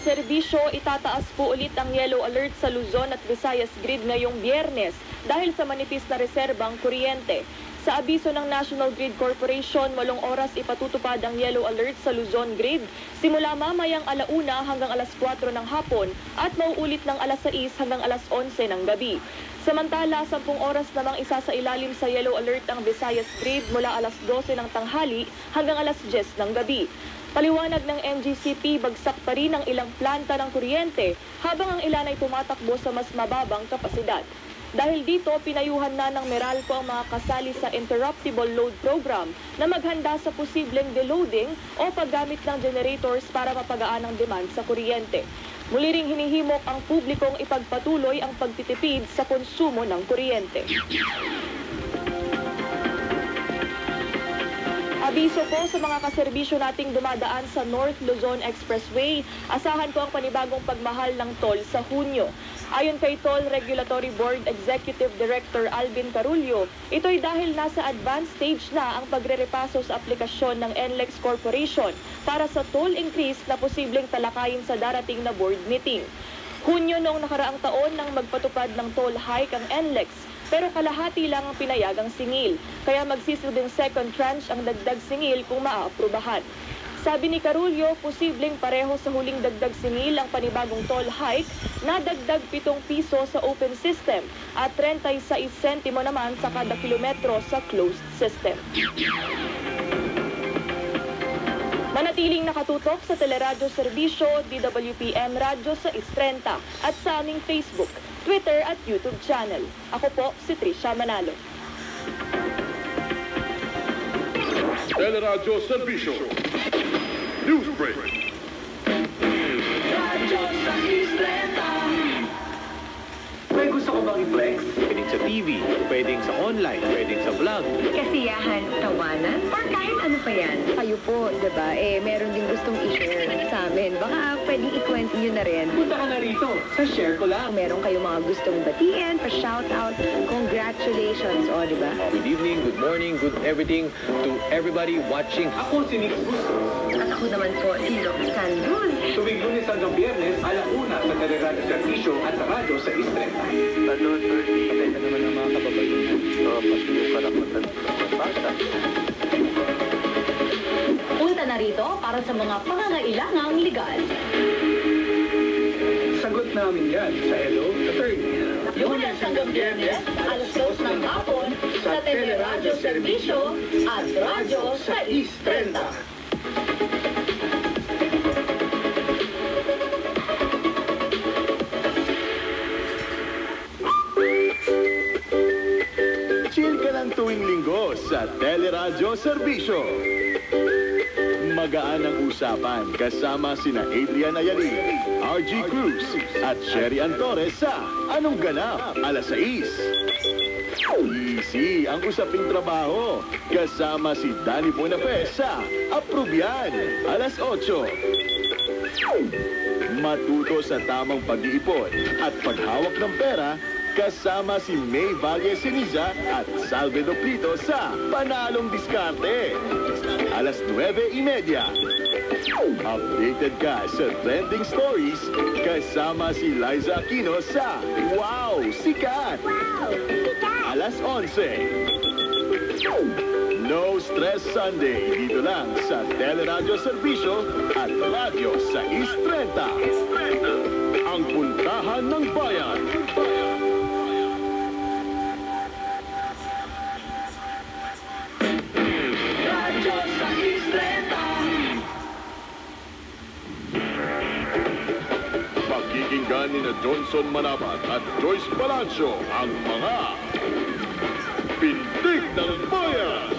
kaserbisyo, itataas po ulit ang yellow alert sa Luzon at Visayas Grid ngayong Biyernes dahil sa manipis na reserbang kuryente. Sa abiso ng National Grid Corporation, 8 oras ipatutupad ang yellow alert sa Luzon Grid simula mamayang 1:00 hanggang 4:00 ng hapon at mauulit ng 6:00 hanggang 11:00 ng gabi. Samantala, 10 oras namang isa sa ilalim sa yellow alert ang Visayas Grid mula 12:00 ng tanghali hanggang 10:00 ng gabi. Paliwanag ng NGCP, bagsak pa rin ang ilang planta ng kuryente habang ang ilan ay tumatakbo sa mas mababang kapasidad. Dahil dito, pinayuhan na ng Meralco ang mga kasali sa Interruptible Load Program na maghanda sa posibleng deloading o paggamit ng generators para mapagaan ang demand sa kuryente. Muli ring hinihimok ang publikong ipagpatuloy ang pagtitipid sa konsumo ng kuryente. Abiso po sa mga kaserbisyo nating dumadaan sa North Luzon Expressway, asahan po ang panibagong pagmahal ng toll sa Hunyo. Ayon kay Toll Regulatory Board Executive Director Alvin Carullo, ito'y dahil nasa advanced stage na ang pagrerepaso sa aplikasyon ng NLEX Corporation para sa toll increase na posibleng talakayin sa darating na board meeting. Hunyo noong nakaraang taon nang magpatupad ng toll hike ang NLEX, pero kalahati lang ang pinayagang singil, kaya magsisilbing second tranche ang dagdag singil kung maaaprubahan. Sabi ni Carullo, posibleng pareho sa huling dagdag singil ang panibagong toll hike na dagdag 7 piso sa open system at 36 sentimo naman sa kada kilometro sa closed system. Manatiling nakatutok sa Teleradyo Serbisyo, DWPM Radyo sa 630 at sa aming Facebook, Twitter at YouTube channel. Ako po si Trisha Manalo. Teleradyo Serbisyo. Newsbreak. Radyo sa 630. May gusto ko bang i-flex? Pwedeng sa TV, pwedeng sa online, pwedeng sa vlog. Kasiyahan, tawanan, or kahit ano pa yan. Kayo po, diba? Meron din gustong i-share sa amin. Baka pwedeng ikwento nyo na rin. Punta ka na rito. Sa share ko lang. Kung meron kayong mga gustong batiin, pa-shoutout, congratulations, o diba? Good evening, good morning, good everything to everybody watching. Ako si Nick Bus. At ako naman po, si Roxanne Cruz. Tuwing Lunes hanggang Biyernes, 1:00 sa Teleradyo Serbisyo at sa radyo sa 630. Ano naman ang mga kababayan? Patuloy ka lang bata. Punta na rito para sa mga pangangailangang legal. Sagot namin yan sa Hello Attorney. Lunes hanggang Biyernes, 2:00 ng hapon sa Teleradyo Serbisyo at radyo sa 630. Chill ka ng tuwing linggo sa Teleradyo Serbisyo. Magaan ang usapan kasama sina Adrian Ayalin, RG Cruz at Sherry Antores sa Anong Ganap, 6:00. Easy ang usaping trabaho kasama si Danny Buenafe sa Aprubyan, 8:00. Matuto sa tamang pag-iipon at paghawak ng pera kasama si May Valle Siniza at Salvedo Prito sa Panalong Diskarte, 9:30. Updated ka sa trending stories kasama si Liza Aquino sa Wow! Sikat! 11:00. No Stress Sunday dito lang sa Teleradyo Serbisyo at radyo sa 630. Ang puntahan ng bayan. Radyo sa 630. Pakikinggan ni na Johnson Manabat at Joyce Balancio ang mga Pintig ng Bayan!